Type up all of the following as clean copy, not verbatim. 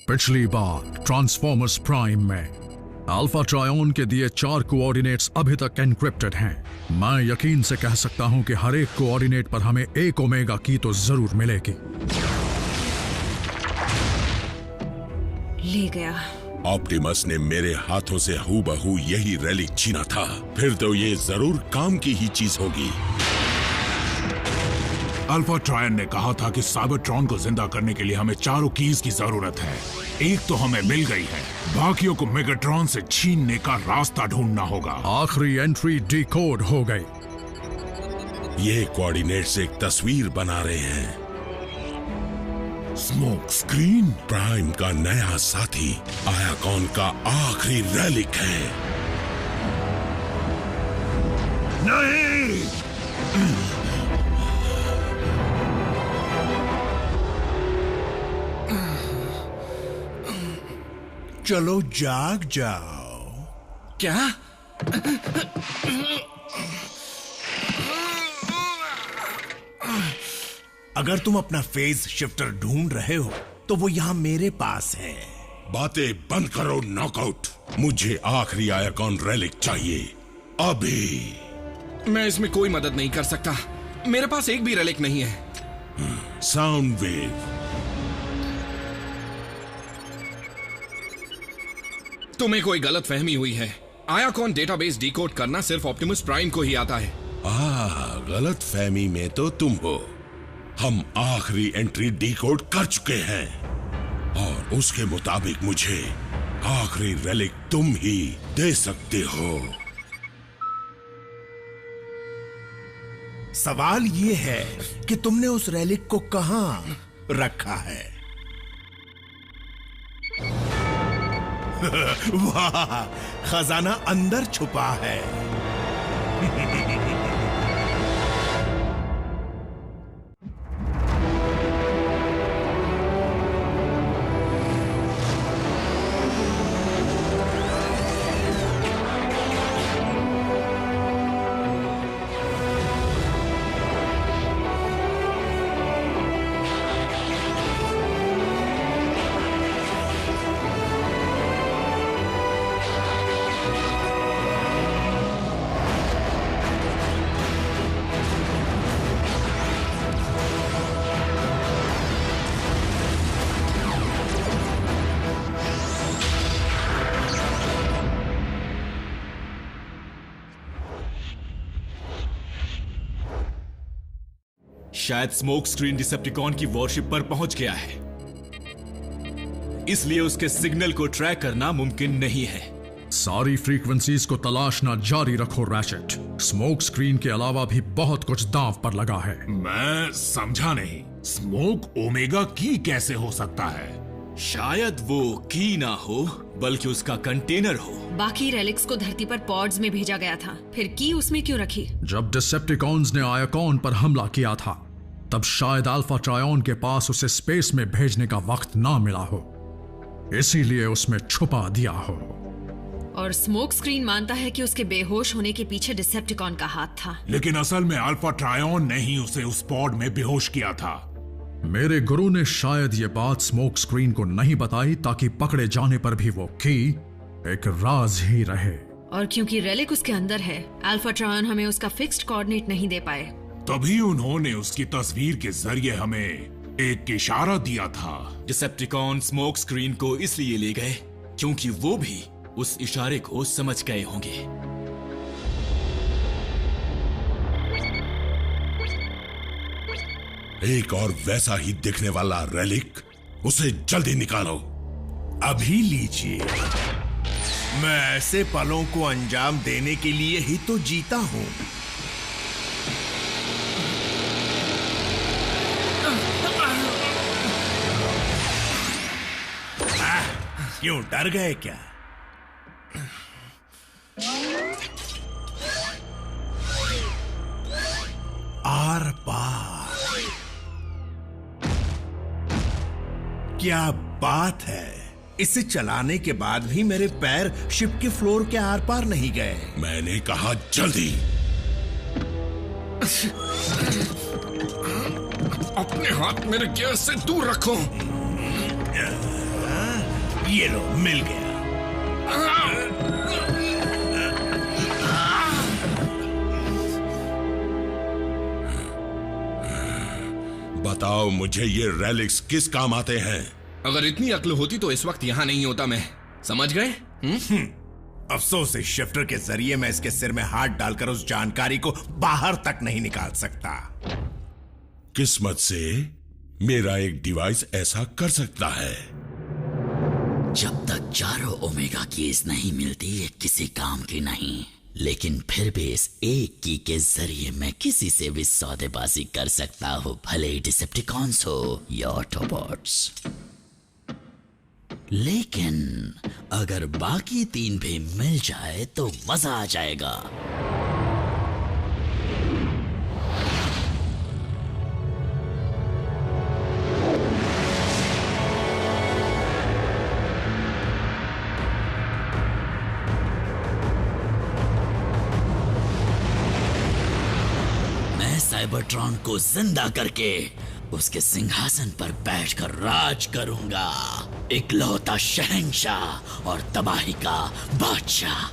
पिछली बार transformers prime में alpha ट्रायन के दिए 4 कोऑर्डिनेट्स अभी तक एन्क्रिप्टेड हैं। मैं यकीन से कह सकता हूं कि हर एक कोऑर्डिनेट पर हमें एक ओमेगा की तो जरूर मिलेगी। ले गया। ऑप्टिमस ने मेरे हाथों से हूबहू यही रेलिक छीना था, फिर तो ये जरूर काम की ही चीज होगी। अल्फा ट्रायन ने कहा था कि साइबरट्रॉन को जिंदा करने के लिए हमें 4 कीज की जरूरत है। एक तो हमें मिल गई है, बाकियों को मेगाट्रॉन से छीनने का रास्ता ढूंढना होगा। आखिरी एंट्री डिकोड हो गई। ये कोऑर्डिनेट्स एक तस्वीर बना रहे हैं। स्मोक स्क्रीन प्राइम का नया साथी आयाकॉन का आखिरी रेलिक है। नहीं, चलो जाग जाओ। क्या? अगर तुम अपना फेज शिफ्टर ढूंढ रहे हो तो वो यहाँ मेरे पास है। बातें बंद करो नॉकआउट। मुझे आखिरी आयाकॉन रेलिक चाहिए अभी। मैं इसमें कोई मदद नहीं कर सकता। मेरे पास एक भी रेलिक नहीं है। Sound wave. तुम्हें कोई गलत फहमी हुई है। आयाकॉन डेटाबेस डिकोड करना सिर्फ ऑप्टिमस प्राइम को ही आता है। गलत फहमी में तो तुम हो। हम आखिरी एंट्री डिकोड कर चुके हैं और उसके मुताबिक मुझे आखिरी रेलिक तुम ही दे सकते हो। सवाल ये है कि तुमने उस रेलिक को कहां रखा है? वाह, खजाना अंदर छुपा है। शायद स्मोक स्क्रीन डिसेप्टिकॉन की वॉरशिप पर पहुंच गया है, इसलिए उसके सिग्नल को ट्रैक करना मुमकिन नहीं है। सारी फ्रीक्वेंसीज को तलाशना जारी रखो रैचेट। स्मोक स्क्रीन के अलावा भी बहुत कुछ दांव पर लगा है। मैं समझा नहीं, स्मोक ओमेगा की कैसे हो सकता है? शायद वो की ना हो बल्कि उसका कंटेनर हो। बाकी रेलिक्स को धरती पर पॉड्स में भेजा गया था, फिर की उसमें क्यों रखी? जब डिसेप्टिकॉन्स ने आयाकॉन पर हमला किया था तब शायद अल्फा ट्रायन के पास उसे स्पेस में भेजने का वक्त ना मिला हो, इसीलिए उसमें छुपा दिया हो। और स्मोक स्क्रीन मानता है कि उसके बेहोश होने के पीछे डिसेप्टिकॉन का हाथ था। लेकिन असल में अल्फा ट्रायन ने ही उसे उस पॉड में बेहोश किया था। मेरे गुरु ने शायद ये बात स्मोक स्क्रीन को नहीं बताई ताकि पकड़े जाने पर भी वो की एक राज ही रहे। और क्योंकि रेलिक उसके अंदर है, अल्फा ट्रायन हमें उसका फिक्स्ड कोऑर्डिनेट नहीं दे पाए। तभी उन्होंने उसकी तस्वीर के जरिए हमें एक इशारा दिया था। डिसेप्टिकॉन स्मोक स्क्रीन को इसलिए ले गए क्योंकि वो भी उस इशारे को समझ गए होंगे। एक और वैसा ही दिखने वाला रेलिक, उसे जल्दी निकालो। अभी लीजिए। मैं ऐसे पलों को अंजाम देने के लिए ही तो जीता हूं। क्यों डर गए क्या? आर पार। क्या बात है, इसे चलाने के बाद भी मेरे पैर शिप के फ्लोर के आर पार नहीं गए। मैंने कहा जल्दी। अपने हाथ मेरे गियर से दूर रखो। ये लो, मिल गया। बताओ मुझे, ये रेलिक्स किस काम आते हैं? अगर इतनी अक्ल होती तो इस वक्त यहाँ नहीं होता मैं, समझ गए? अफसोस इस शिफ्टर के जरिए मैं इसके सिर में हाथ डालकर उस जानकारी को बाहर तक नहीं निकाल सकता। किस्मत से मेरा एक डिवाइस ऐसा कर सकता है। जब तक चारों ओमेगा कीज नहीं मिलती ये किसी काम की नहीं, लेकिन फिर भी इस एक की के जरिए मैं किसी से भी सौदेबाजी कर सकता हूँ, भले ही डिसेप्टिकॉन्स हो या ऑटोबॉट्स। लेकिन अगर बाकी 3 भी मिल जाए तो मजा आ जाएगा। मैं साइबरट्रॉन को जिंदा करके उसके सिंहासन पर बैठकर राज करूंगा, इकलौता शहंशाह और तबाही का बादशाह।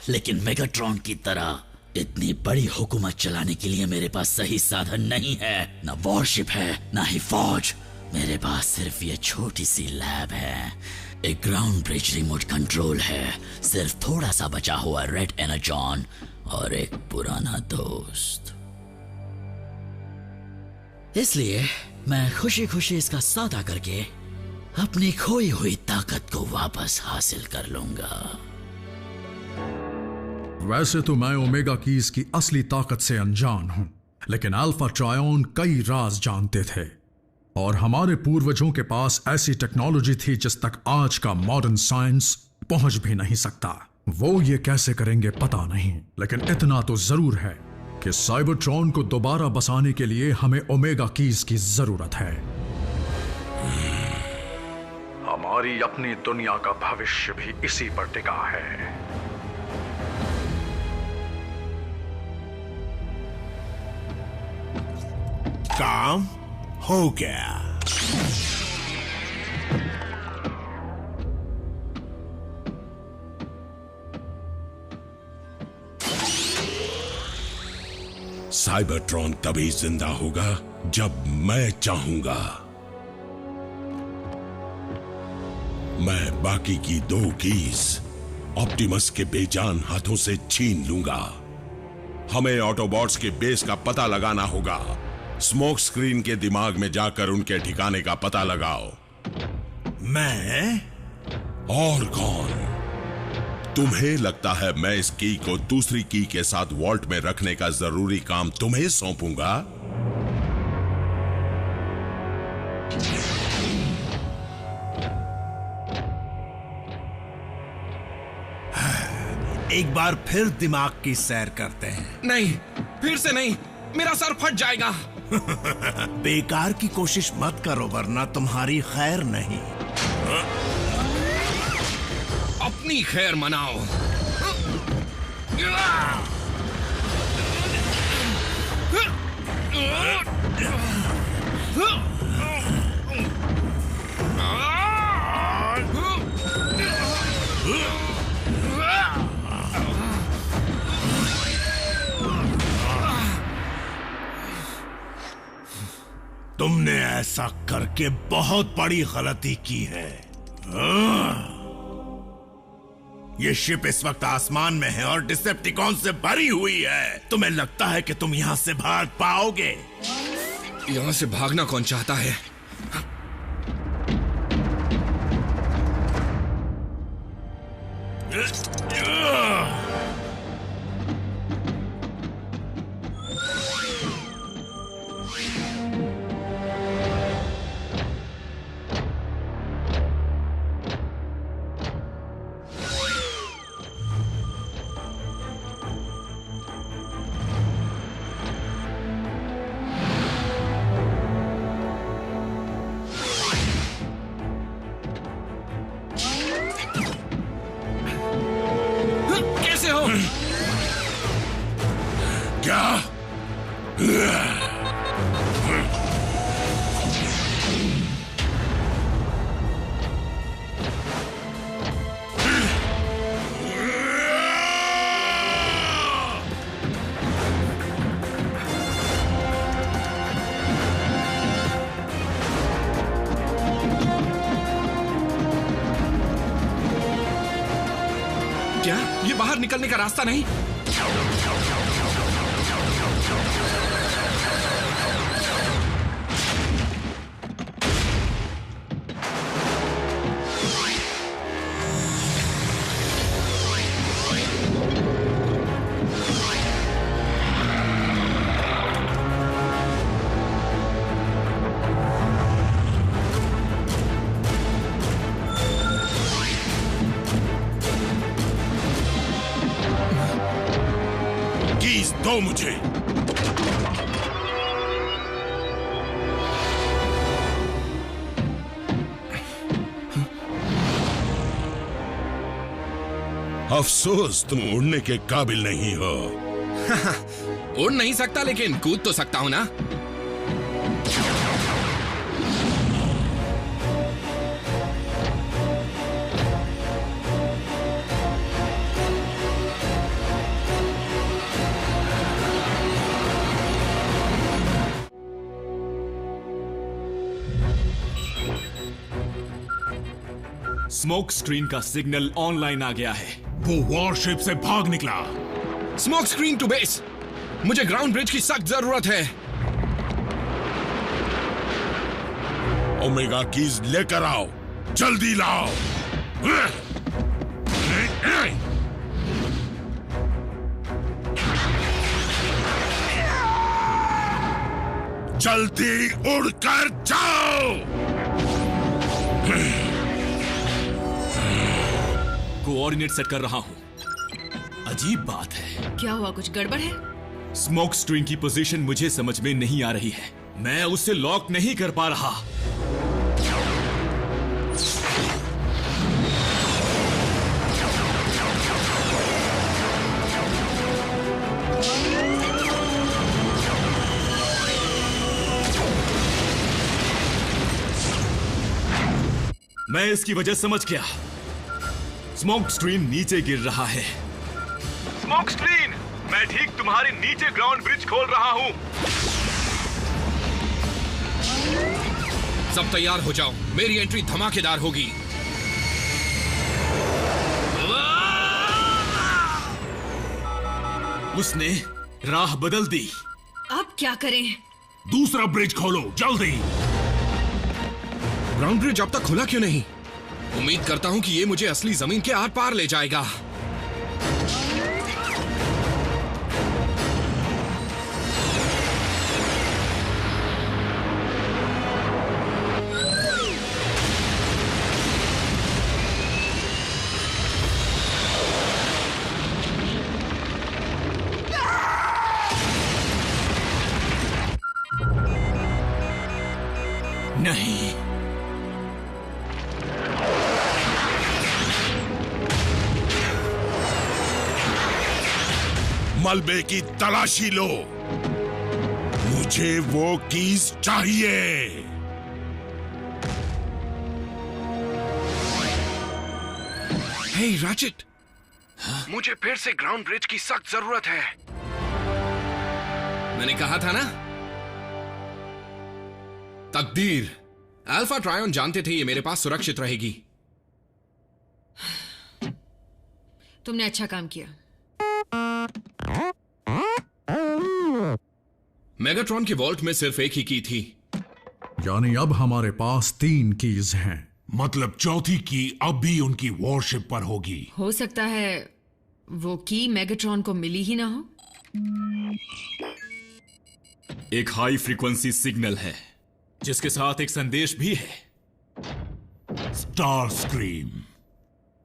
लेकिन मेगाट्रॉन की तरह इतनी बड़ी हुकूमत चलाने के लिए मेरे पास सही साधन नहीं है, ना वॉरशिप है, ना ही फौज। मेरे पास सिर्फ ये छोटी सी लैब है, एक ग्राउंड ब्रिज रिमोट कंट्रोल है, सिर्फ थोड़ा सा बचा हुआ रेड एनर्जॉन और एक पुराना दोस्त। इसलिए मैं खुशी खुशी इसका सौदा करके अपनी खोई हुई ताकत को वापस हासिल कर लूंगा। वैसे तो मैं ओमेगा कीज की असली ताकत से अनजान हूं, लेकिन अल्फा ट्रायन कई राज जानते थे और हमारे पूर्वजों के पास ऐसी टेक्नोलॉजी थी जिस तक आज का मॉडर्न साइंस पहुंच भी नहीं सकता। वो ये कैसे करेंगे पता नहीं, लेकिन इतना तो जरूर है कि साइबरट्रॉन को दोबारा बसाने के लिए हमें ओमेगा कीज की जरूरत है। हमारी अपनी दुनिया का भविष्य भी इसी पर टिका है। काम हो गया। साइबरट्रॉन तभी जिंदा होगा जब मैं चाहूंगा। मैं बाकी की 2 कीज ऑप्टिमस के बेजान हाथों से छीन लूंगा। हमें ऑटोबॉट्स के बेस का पता लगाना होगा। स्मोक स्क्रीन के दिमाग में जाकर उनके ठिकाने का पता लगाओ। मैं? और कौन? तुम्हें लगता है मैं इस की को दूसरी की के साथ वॉल्ट में रखने का जरूरी काम तुम्हें सौंपूंगा? एक बार फिर दिमाग की सैर करते हैं। नहीं, फिर से नहीं, मेरा सर फट जाएगा। बेकार की कोशिश मत करो वरना तुम्हारी खैर नहीं। अपनी खैर मनाओ। तुमने ऐसा करके बहुत बड़ी गलती की है। ये शिप इस वक्त आसमान में है और डिसेप्टिकॉन से भरी हुई है। तुम्हें लगता है कि तुम यहां से भाग पाओगे? यहां से भागना कौन चाहता है? क्या? बाहर निकलने का रास्ता नहीं? दो मुझे। अफसोस तुम उड़ने के काबिल नहीं हो। उड़ नहीं सकता लेकिन कूद तो सकता हूं ना। स्मोक स्क्रीन का सिग्नल ऑनलाइन आ गया है। वो वॉरशिप से भाग निकला। Smoke screen to base. मुझे ग्राउंड ब्रिज की सख्त जरूरत है। ओमेगा कीज लेकर आओ, जल्दी लाओ। जल्दी उड़कर जाओ। कोऑर्डिनेट सेट कर रहा हूं। अजीब बात है। क्या हुआ, कुछ गड़बड़ है? स्मोक स्क्रीन की पोजीशन मुझे समझ में नहीं आ रही है। मैं उसे लॉक नहीं कर पा रहा। मैं इसकी वजह समझ गया। स्मोक स्क्रीन नीचे गिर रहा है। स्मोक स्क्रीन, मैं ठीक तुम्हारे नीचे ग्राउंड ब्रिज खोल रहा हूं। सब तैयार हो जाओ, मेरी एंट्री धमाकेदार होगी। उसने राह बदल दी। अब क्या करें? दूसरा ब्रिज खोलो, जल्दी। ग्राउंड ब्रिज अब तक खुला क्यों नहीं? उम्मीद करता हूं कि ये मुझे असली जमीन के आर पार ले जाएगा। नहीं, मलबे की तलाशी लो, मुझे वो कीज चाहिए। हे रैचेट, मुझे फिर से ग्राउंड ब्रिज की सख्त जरूरत है। मैंने कहा था ना। तकदीर, अल्फा ट्रायन जानते थे ये मेरे पास सुरक्षित रहेगी। तुमने अच्छा काम किया। मेगाट्रॉन के वॉल्ट में सिर्फ एक ही की थी। यानी अब हमारे पास 3 कीज हैं। मतलब चौथी की अब भी उनकी वॉरशिप पर होगी। हो सकता है वो की मेगाट्रॉन को मिली ही ना हो। एक हाई फ्रीक्वेंसी सिग्नल है जिसके साथ एक संदेश भी है। स्टार स्क्रीम,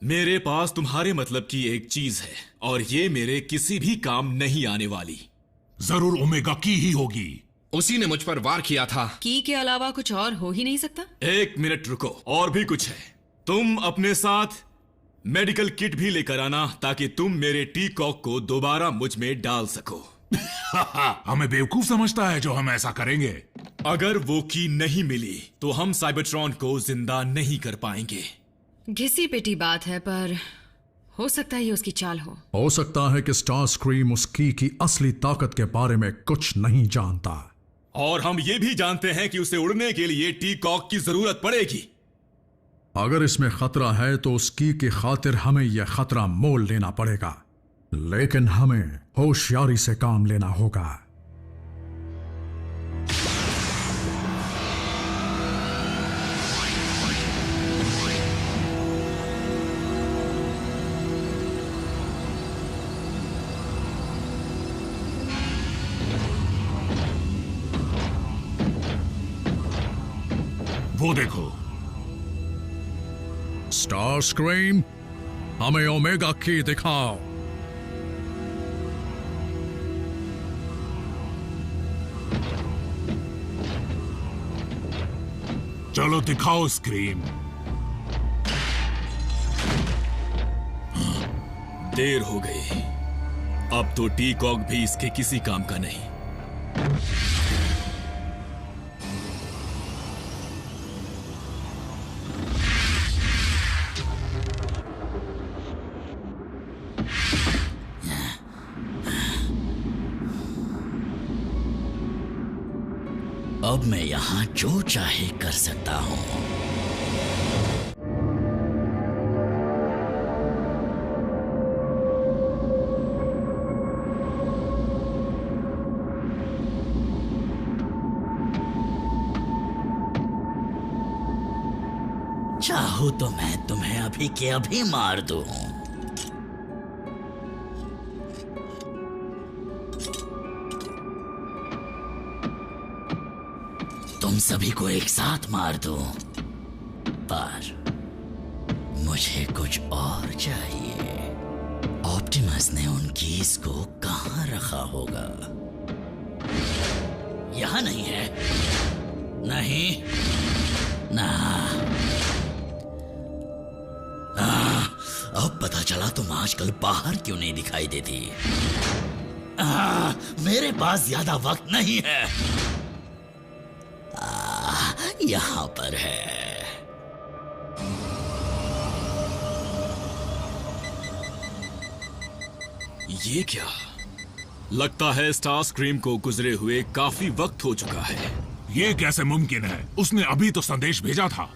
मेरे पास तुम्हारे मतलब की एक चीज है और ये मेरे किसी भी काम नहीं आने वाली। जरूर ओमेगा की ही होगी। उसी ने मुझ पर वार किया था। की के अलावा कुछ और हो ही नहीं सकता। एक मिनट रुको, और भी कुछ है। तुम अपने साथ मेडिकल किट भी लेकर आना ताकि तुम मेरे टी कॉक को दोबारा मुझ में डाल सको। हमें बेवकूफ समझता है जो हम ऐसा करेंगे। अगर वो की नहीं मिली तो हम साइबरट्रॉन को जिंदा नहीं कर पाएंगे। घिसी पिटी बात है, पर हो सकता है ये उसकी चाल हो सकता है कि स्टार स्क्रीम उस की असली ताकत के बारे में कुछ नहीं जानता। और हम ये भी जानते हैं कि उसे उड़ने के लिए टी कॉक की जरूरत पड़ेगी। अगर इसमें खतरा है तो उस की खातिर हमें यह खतरा मोल लेना पड़ेगा। लेकिन हमें होशियारी से काम लेना होगा। वो देखो, स्टार स्क्रीम, हमें ओमेगा की दिखाओ। चलो दिखाओ स्क्रीम। देर हो गई, अब तो डीकॉक भी इसके किसी काम का नहीं। अब मैं यहां जो चाहे कर सकता हूं। चाहूं तो मैं तुम्हें अभी के अभी मार दूं। तुम सभी को एक साथ मार दूं, पर मुझे कुछ और चाहिए। ऑप्टिमस ने उन कीज को कहां रखा होगा? यहां नहीं है। नहीं ना। अब पता चला तुम आजकल बाहर क्यों नहीं दिखाई देती। मेरे पास ज्यादा वक्त नहीं है। यहां पर है। ये क्या? लगता है स्टार स्क्रीम को गुजरे हुए काफी वक्त हो चुका है। ये कैसे मुमकिन है? उसने अभी तो संदेश भेजा था।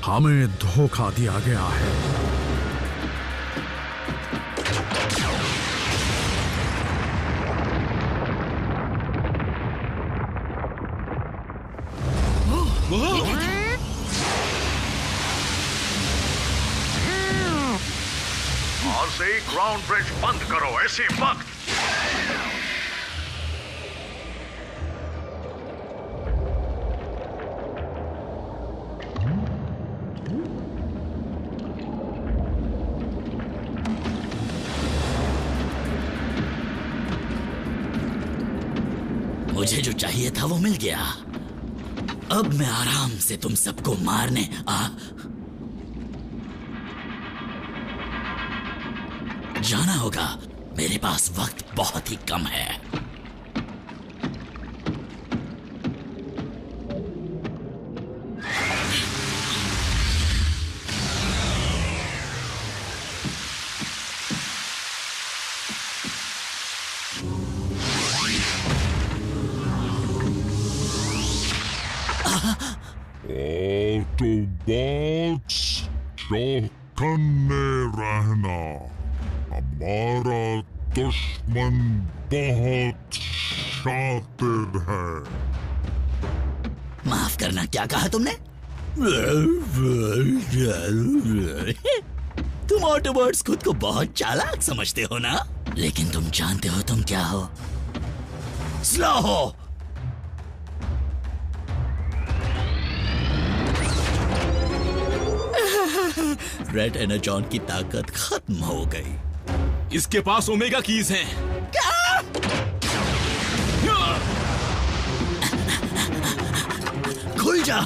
हमें धोखा दिया गया है। और से ही ग्राउंड ब्रिज बंद करो ऐसे वक्त। मुझे जो चाहिए था वो मिल गया। अब मैं आराम से तुम सबको मारने जाना होगा। मेरे पास वक्त बहुत ही कम है। ऑटोबॉट्स, चौकन्ने रहना। हमारा दुश्मन बहुत शातिर है। माफ करना, क्या कहा तुमने? तुम ऑटोबॉट्स खुद को बहुत चालाक समझते हो ना? लेकिन तुम जानते हो तुम क्या हो? स्लो हो। रेड एनर्जॉन की ताकत खत्म हो गई। इसके पास ओमेगा कीज हैं। क्या? खुल जा।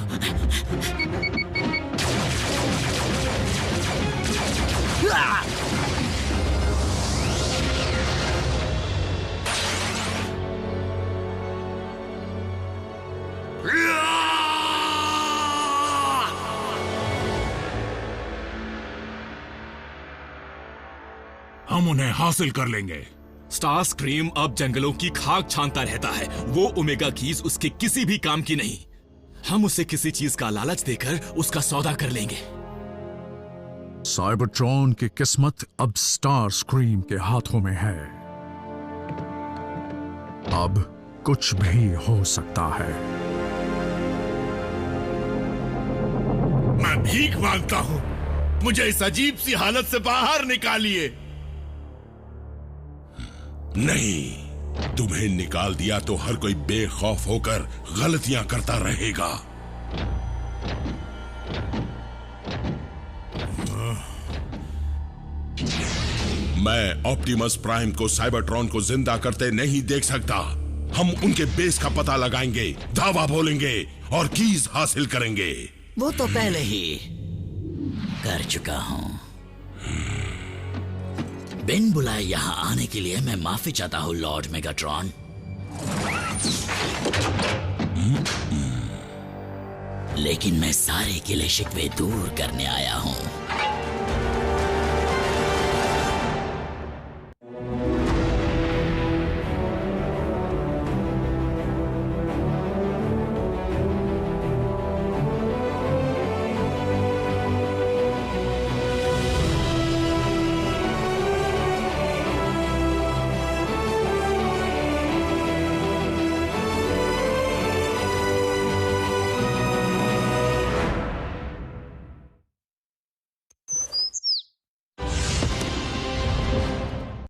हम उन्हें हासिल कर लेंगे। स्टार स्क्रीम अब जंगलों की खाक छानता रहता है। वो ओमेगा कीज उसके किसी भी काम की नहीं। हम उसे किसी चीज का लालच देकर उसका सौदा कर लेंगे। साइबरट्रॉन की किस्मत अब स्टार स्क्रीम के हाथों में है। अब कुछ भी हो सकता है। मैं भीख मांगता हूं, मुझे इस अजीब सी हालत से बाहर निकालिए। नहीं, तुम्हें निकाल दिया तो हर कोई बेखौफ होकर गलतियां करता रहेगा। मैं ऑप्टिमस प्राइम को साइबरट्रॉन को जिंदा करते नहीं देख सकता। हम उनके बेस का पता लगाएंगे, धावा बोलेंगे और कीज हासिल करेंगे। वो तो पहले ही कर चुका हूं। बिन बुलाए यहां आने के लिए मैं माफी चाहता हूं लॉर्ड मेगाट्रॉन। लेकिन मैं सारे गिले शिकवे दूर करने आया हूं।